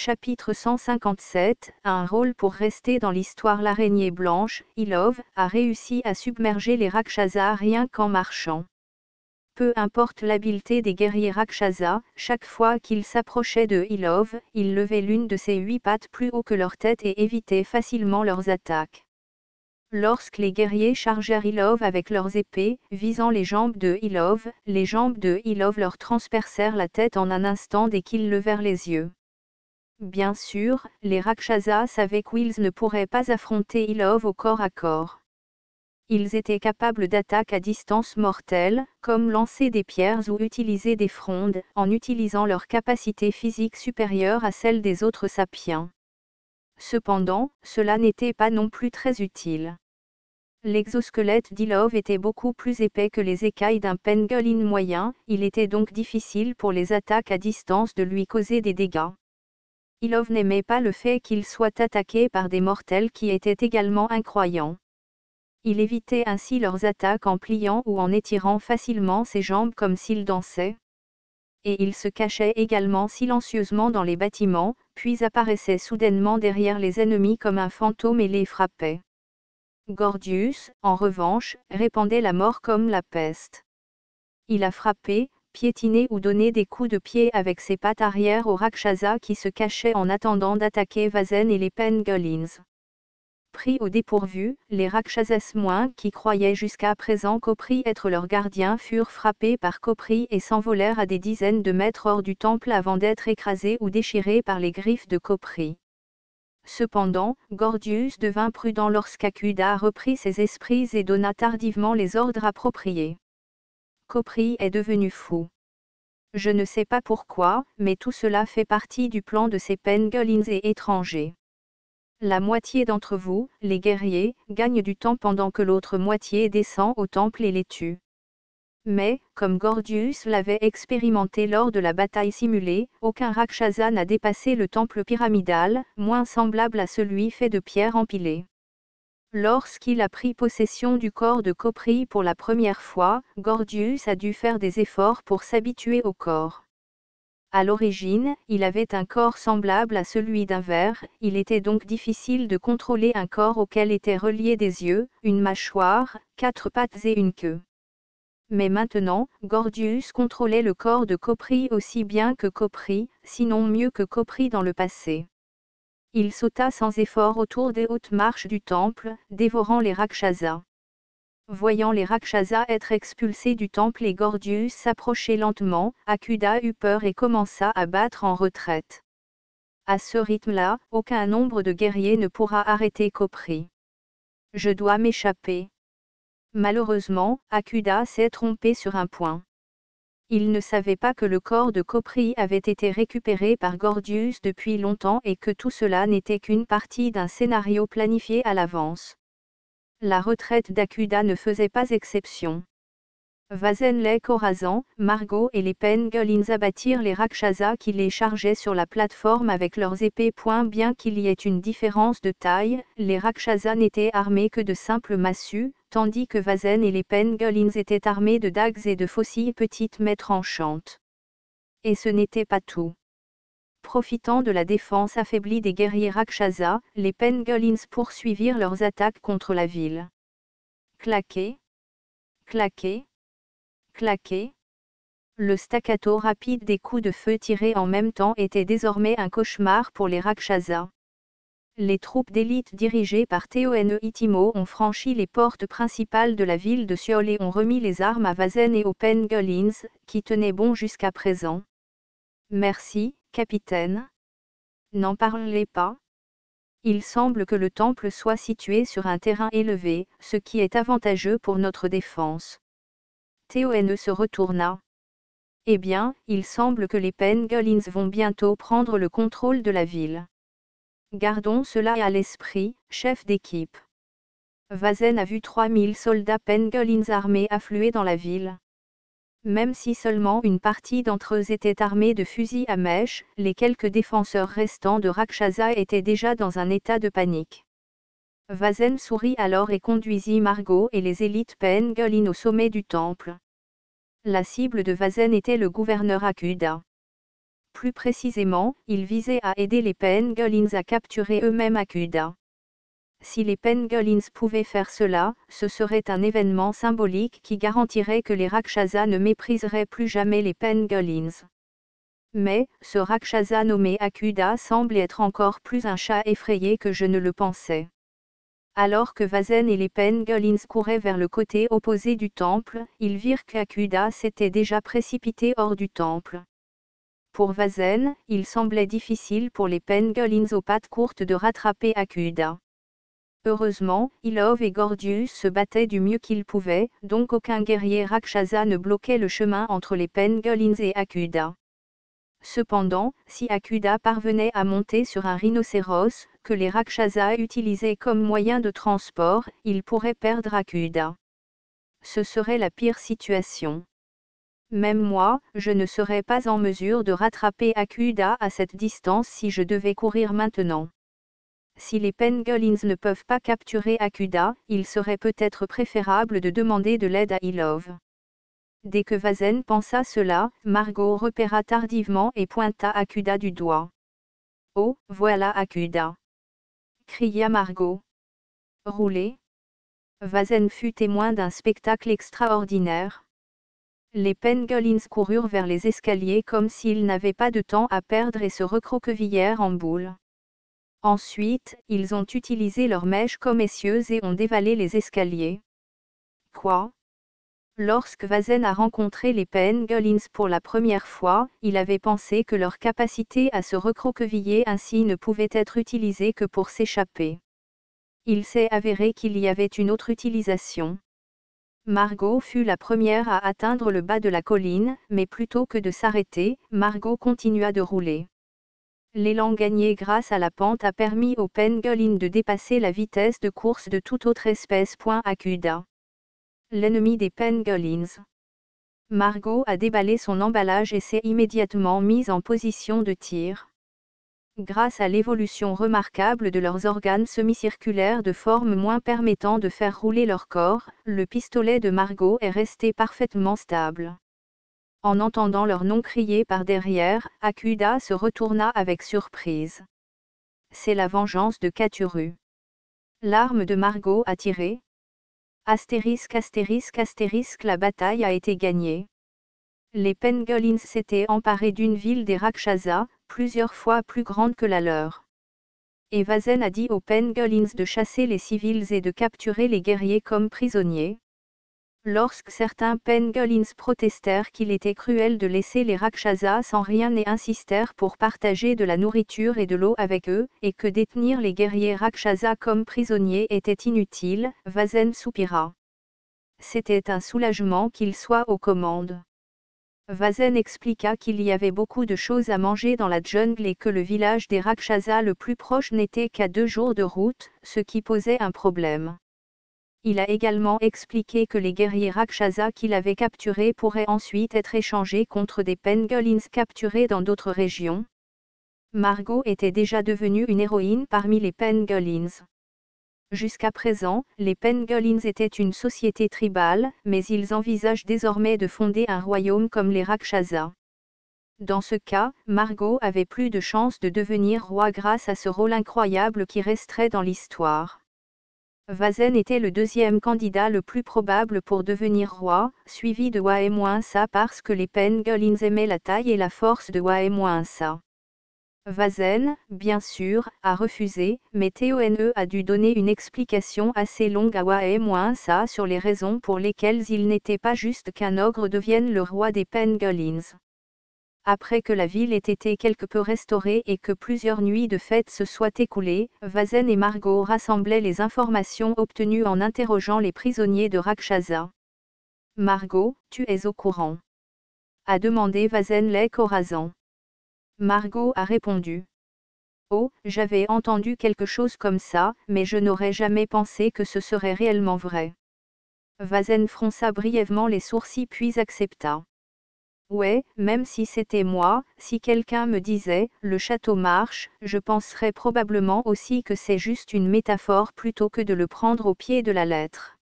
Chapitre 157, un rôle pour rester dans l'histoire. L'araignée blanche, Ilov, a réussi à submerger les Rakshasas rien qu'en marchant. Peu importe l'habileté des guerriers Rakshasas, chaque fois qu'ils s'approchaient de Ilov, ils levaient l'une de ses 8 pattes plus haut que leur tête et évitaient facilement leurs attaques. Lorsque les guerriers chargèrent Ilov avec leurs épées, visant les jambes de Ilov leur transpercèrent la tête en un instant dès qu'ils levèrent les yeux. Bien sûr, les Rakshasas savaient qu'ils ne pourraient pas affronter Ilov au corps à corps. Ils étaient capables d'attaques à distance mortelle, comme lancer des pierres ou utiliser des frondes, en utilisant leur capacité physique supérieure à celle des autres sapiens. Cependant, cela n'était pas non plus très utile. L'exosquelette d'Ilov était beaucoup plus épais que les écailles d'un pangolin moyen, il était donc difficile pour les attaques à distance de lui causer des dégâts. Ilov n'aimait pas le fait qu'il soit attaqué par des mortels qui étaient également incroyants. Il évitait ainsi leurs attaques en pliant ou en étirant facilement ses jambes comme s'il dansait. Et il se cachait également silencieusement dans les bâtiments, puis apparaissait soudainement derrière les ennemis comme un fantôme et les frappait. Gordius, en revanche, répandait la mort comme la peste. Il a frappé, piétiné ou donné des coups de pied avec ses pattes arrière aux Rakshasas qui se cachaient en attendant d'attaquer Vasen et les pangolins. Pris au dépourvu, les Rakshasas qui croyaient jusqu'à présent Khopri être leur gardien furent frappés par Khopri et s'envolèrent à des dizaines de mètres hors du temple avant d'être écrasés ou déchirés par les griffes de Khopri. Cependant, Gordius devint prudent lorsqu'Akuda reprit ses esprits et donna tardivement les ordres appropriés. Khopri est devenu fou. Je ne sais pas pourquoi, mais tout cela fait partie du plan de ces pangolins et étrangers. La moitié d'entre vous, les guerriers, gagne du temps pendant que l'autre moitié descend au temple et les tue. Mais, comme Gordius l'avait expérimenté lors de la bataille simulée, aucun Rakshasa n'a dépassé le temple pyramidal, moins semblable à celui fait de pierres empilées. Lorsqu'il a pris possession du corps de Khopri pour la première fois, Gordius a dû faire des efforts pour s'habituer au corps. À l'origine, il avait un corps semblable à celui d'un ver, il était donc difficile de contrôler un corps auquel étaient reliés des yeux, une mâchoire, 4 pattes et une queue. Mais maintenant, Gordius contrôlait le corps de Khopri aussi bien que Khopri, sinon mieux que Khopri dans le passé. Il sauta sans effort autour des hautes marches du temple, dévorant les Rakshasas. Voyant les Rakshasas être expulsés du temple et Gordius s'approcher lentement, Akuda eut peur et commença à battre en retraite. À ce rythme-là, aucun nombre de guerriers ne pourra arrêter Khopri. Je dois m'échapper. Malheureusement, Akuda s'est trompé sur un point. Il ne savait pas que le corps de Khopri avait été récupéré par Gordius depuis longtemps et que tout cela n'était qu'une partie d'un scénario planifié à l'avance. La retraite d'Akuda ne faisait pas exception. Vasen les Khorasan, Margot et les pangolins abattirent les Rakshasas qui les chargeaient sur la plateforme avec leurs épées. Bien qu'il y ait une différence de taille, les Rakshasas n'étaient armés que de simples massues, tandis que Vasen et les pangolins étaient armés de dagues et de faucilles petites mais tranchantes. Et ce n'était pas tout. Profitant de la défense affaiblie des guerriers Rakshasas, les pangolins poursuivirent leurs attaques contre la ville. Claquez, claquez, claquez. Le staccato rapide des coups de feu tirés en même temps était désormais un cauchemar pour les Rakshasas. Les troupes d'élite dirigées par Théoene Itimo ont franchi les portes principales de la ville de Seoul et ont remis les armes à Vasen et aux pangolins, qui tenaient bon jusqu'à présent. Merci, capitaine. N'en parlez pas. Il semble que le temple soit situé sur un terrain élevé, ce qui est avantageux pour notre défense. Théoene se retourna. Eh bien, il semble que les pangolins vont bientôt prendre le contrôle de la ville. Gardons cela à l'esprit, chef d'équipe. Vasen a vu 3000 soldats pangolins armés affluer dans la ville. Même si seulement une partie d'entre eux était armée de fusils à mèche, les quelques défenseurs restants de Rakshasa étaient déjà dans un état de panique. Vasen sourit alors et conduisit Margot et les élites pangolins au sommet du temple. La cible de Vasen était le gouverneur Akuda. Plus précisément, il visait à aider les pangolins à capturer eux-mêmes Akuda. Si les pangolins pouvaient faire cela, ce serait un événement symbolique qui garantirait que les Rakshasas ne mépriseraient plus jamais les pangolins. Mais, ce Rakshasa nommé Akuda semble être encore plus un chat effrayé que je ne le pensais. Alors que Vazen et les pangolins couraient vers le côté opposé du temple, ils virent qu'Akuda s'était déjà précipité hors du temple. Pour Vazen, il semblait difficile pour les pangolins aux pattes courtes de rattraper Akuda. Heureusement, Ilov et Gordius se battaient du mieux qu'ils pouvaient, donc aucun guerrier Rakshasa ne bloquait le chemin entre les pangolins et Akuda. Cependant, si Akuda parvenait à monter sur un rhinocéros, que les Rakshasas utilisaient comme moyen de transport, il pourrait perdre Akuda. Ce serait la pire situation. Même moi, je ne serais pas en mesure de rattraper Akuda à cette distance si je devais courir maintenant. Si les pangolins ne peuvent pas capturer Akuda, il serait peut-être préférable de demander de l'aide à Ilov. Dès que Vazen pensa cela, Margot repéra tardivement et pointa Akuda du doigt. « Oh, voilà Akuda !» cria Margot. « Roulez !» Vazen fut témoin d'un spectacle extraordinaire. Les pangolins coururent vers les escaliers comme s'ils n'avaient pas de temps à perdre et se recroquevillèrent en boule. Ensuite, ils ont utilisé leurs mèches comme essieuses et ont dévalé les escaliers. Quoi ? Lorsque Vazen a rencontré les pangolins pour la première fois, il avait pensé que leur capacité à se recroqueviller ainsi ne pouvait être utilisée que pour s'échapper. Il s'est avéré qu'il y avait une autre utilisation. Margot fut la première à atteindre le bas de la colline, mais plutôt que de s'arrêter, Margot continua de rouler. L'élan gagné grâce à la pente a permis aux pangolins de dépasser la vitesse de course de toute autre espèce. Akuda. L'ennemi des pangolins. Margot a déballé son emballage et s'est immédiatement mise en position de tir. Grâce à l'évolution remarquable de leurs organes semi-circulaires de forme moins permettant de faire rouler leur corps, le pistolet de Margot est resté parfaitement stable. En entendant leur nom crié par derrière, Akuda se retourna avec surprise. C'est la vengeance de Katuru. L'arme de Margot a tiré. Astérisque astérisque astérisque, la bataille a été gagnée. Les pangolins s'étaient emparés d'une ville des Rakshasas, plusieurs fois plus grande que la leur. Et Vazen a dit aux pangolins de chasser les civils et de capturer les guerriers comme prisonniers. Lorsque certains pangolins protestèrent qu'il était cruel de laisser les Rakshasas sans rien et insistèrent pour partager de la nourriture et de l'eau avec eux, et que détenir les guerriers Rakshasas comme prisonniers était inutile, Vazen soupira. C'était un soulagement qu'il soit aux commandes. Vazen expliqua qu'il y avait beaucoup de choses à manger dans la jungle et que le village des Rakshasas le plus proche n'était qu'à 2 jours de route, ce qui posait un problème. Il a également expliqué que les guerriers Rakshasas qu'il avait capturés pourraient ensuite être échangés contre des pangolins capturés dans d'autres régions. Margot était déjà devenue une héroïne parmi les pangolins. Jusqu'à présent, les pangolins étaient une société tribale, mais ils envisagent désormais de fonder un royaume comme les Rakshasas. Dans ce cas, Margot avait plus de chances de devenir roi grâce à ce rôle incroyable qui resterait dans l'histoire. Vazen était le deuxième candidat le plus probable pour devenir roi, suivi de Wae-Sa parce que les pangolins aimaient la taille et la force de Wae-Sa. Vazen, bien sûr, a refusé, mais Tone a dû donner une explication assez longue à Wae-Sa sur les raisons pour lesquelles il n'était pas juste qu'un ogre devienne le roi des pangolins. Après que la ville ait été quelque peu restaurée et que plusieurs nuits de fête se soient écoulées, Vazen et Margot rassemblaient les informations obtenues en interrogeant les prisonniers de Rakshasa. « Margot, tu es au courant ?» a demandé Vazen Lake-Corazon. Margot a répondu. « Oh, j'avais entendu quelque chose comme ça, mais je n'aurais jamais pensé que ce serait réellement vrai. » Vazen fronça brièvement les sourcils puis accepta. Ouais, même si c'était moi, si quelqu'un me disait « le château marche », je penserais probablement aussi que c'est juste une métaphore plutôt que de le prendre au pied de la lettre.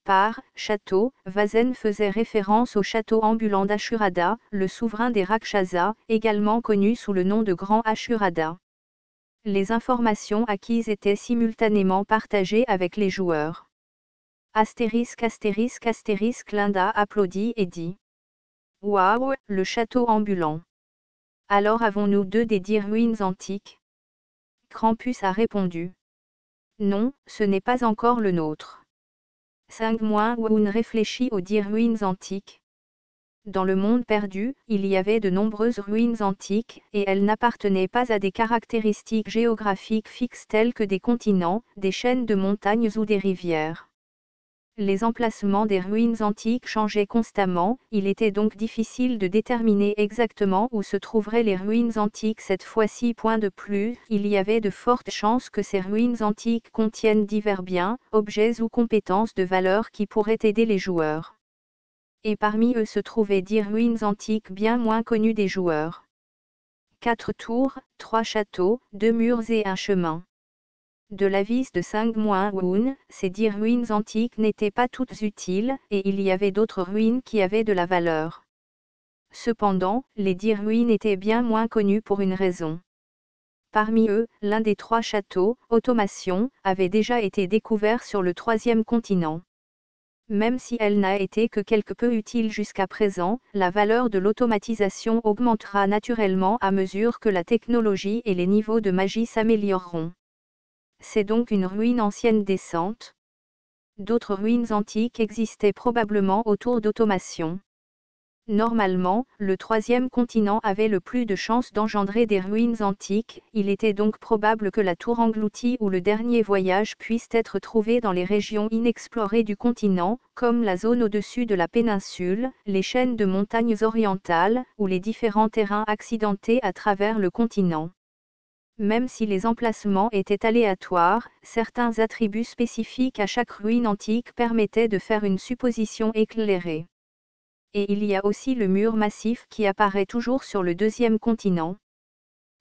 Par château, Vazen faisait référence au château ambulant d'Ashurada, le souverain des Rakshasas, également connu sous le nom de Grand Ashurada. Les informations acquises étaient simultanément partagées avec les joueurs. Astérisque astérisque astérisque Linda applaudit et dit. Waouh, le château ambulant. Alors avons-nous deux des 10 ruines antiques? Krampus a répondu. Non, ce n'est pas encore le nôtre. 5 Woun réfléchit aux 10 ruines antiques. Dans le monde perdu, il y avait de nombreuses ruines antiques, et elles n'appartenaient pas à des caractéristiques géographiques fixes telles que des continents, des chaînes de montagnes ou des rivières. Les emplacements des ruines antiques changeaient constamment, il était donc difficile de déterminer exactement où se trouveraient les ruines antiques cette fois-ci. Point de plus, il y avait de fortes chances que ces ruines antiques contiennent divers biens, objets ou compétences de valeur qui pourraient aider les joueurs. Et parmi eux se trouvaient 10 ruines antiques bien moins connues des joueurs. 4 tours, 3 châteaux, 2 murs et un chemin. De l'avis de 5 Woun, ces 10 ruines antiques n'étaient pas toutes utiles, et il y avait d'autres ruines qui avaient de la valeur. Cependant, les 10 ruines étaient bien moins connues pour une raison. Parmi eux, l'un des 3 châteaux, Automation, avait déjà été découvert sur le 3e continent. Même si elle n'a été que quelque peu utile jusqu'à présent, la valeur de l'automatisation augmentera naturellement à mesure que la technologie et les niveaux de magie s'amélioreront. C'est donc une ruine ancienne décente. D'autres ruines antiques existaient probablement autour d'Automation. Normalement, le 3e continent avait le plus de chances d'engendrer des ruines antiques, il était donc probable que la tour engloutie ou le dernier voyage puissent être trouvés dans les régions inexplorées du continent, comme la zone au-dessus de la péninsule, les chaînes de montagnes orientales, ou les différents terrains accidentés à travers le continent. Même si les emplacements étaient aléatoires, certains attributs spécifiques à chaque ruine antique permettaient de faire une supposition éclairée. Et il y a aussi le mur massif qui apparaît toujours sur le 2e continent.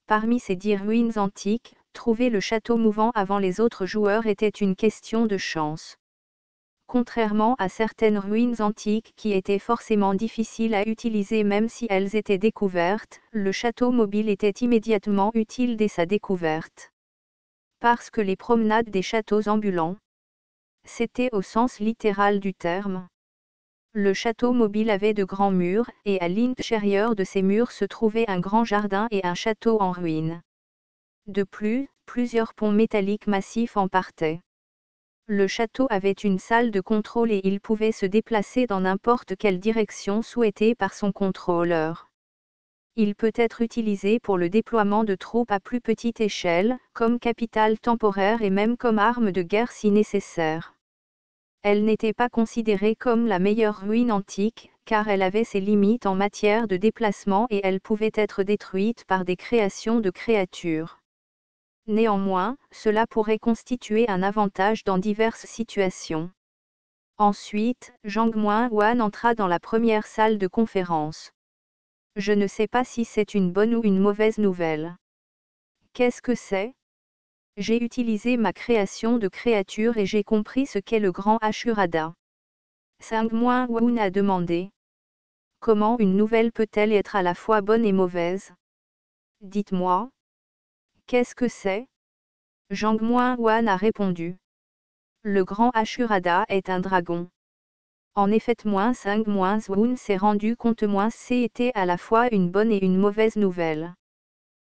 Parmi ces 10 ruines antiques, trouver le château mouvant avant les autres joueurs était une question de chance. Contrairement à certaines ruines antiques qui étaient forcément difficiles à utiliser même si elles étaient découvertes, le château mobile était immédiatement utile dès sa découverte. Parce que les promenades des châteaux ambulants, c'était au sens littéral du terme. Le château mobile avait de grands murs, et à l'intérieur de ces murs se trouvait un grand jardin et un château en ruine. De plus, plusieurs ponts métalliques massifs en partaient. Le château avait une salle de contrôle et il pouvait se déplacer dans n'importe quelle direction souhaitée par son contrôleur. Il peut être utilisé pour le déploiement de troupes à plus petite échelle, comme capitale temporaire et même comme arme de guerre si nécessaire. Elle n'était pas considérée comme la meilleure ruine antique, car elle avait ses limites en matière de déplacement et elle pouvait être détruite par des créations de créatures. Néanmoins, cela pourrait constituer un avantage dans diverses situations. Ensuite, Zhang Wan entra dans la première salle de conférence. Je ne sais pas si c'est une bonne ou une mauvaise nouvelle. Qu'est-ce que c'est? J'ai utilisé ma création de créature et j'ai compris ce qu'est le grand Ashurada. Zhang Wan a demandé. Comment une nouvelle peut-elle être à la fois bonne et mauvaise? Dites-moi. Qu'est-ce que c'est? Zhang Wan a répondu. Le grand Ashurada est un dragon. En effet, Zhang Wan s'est rendu compte c'était à la fois une bonne et une mauvaise nouvelle.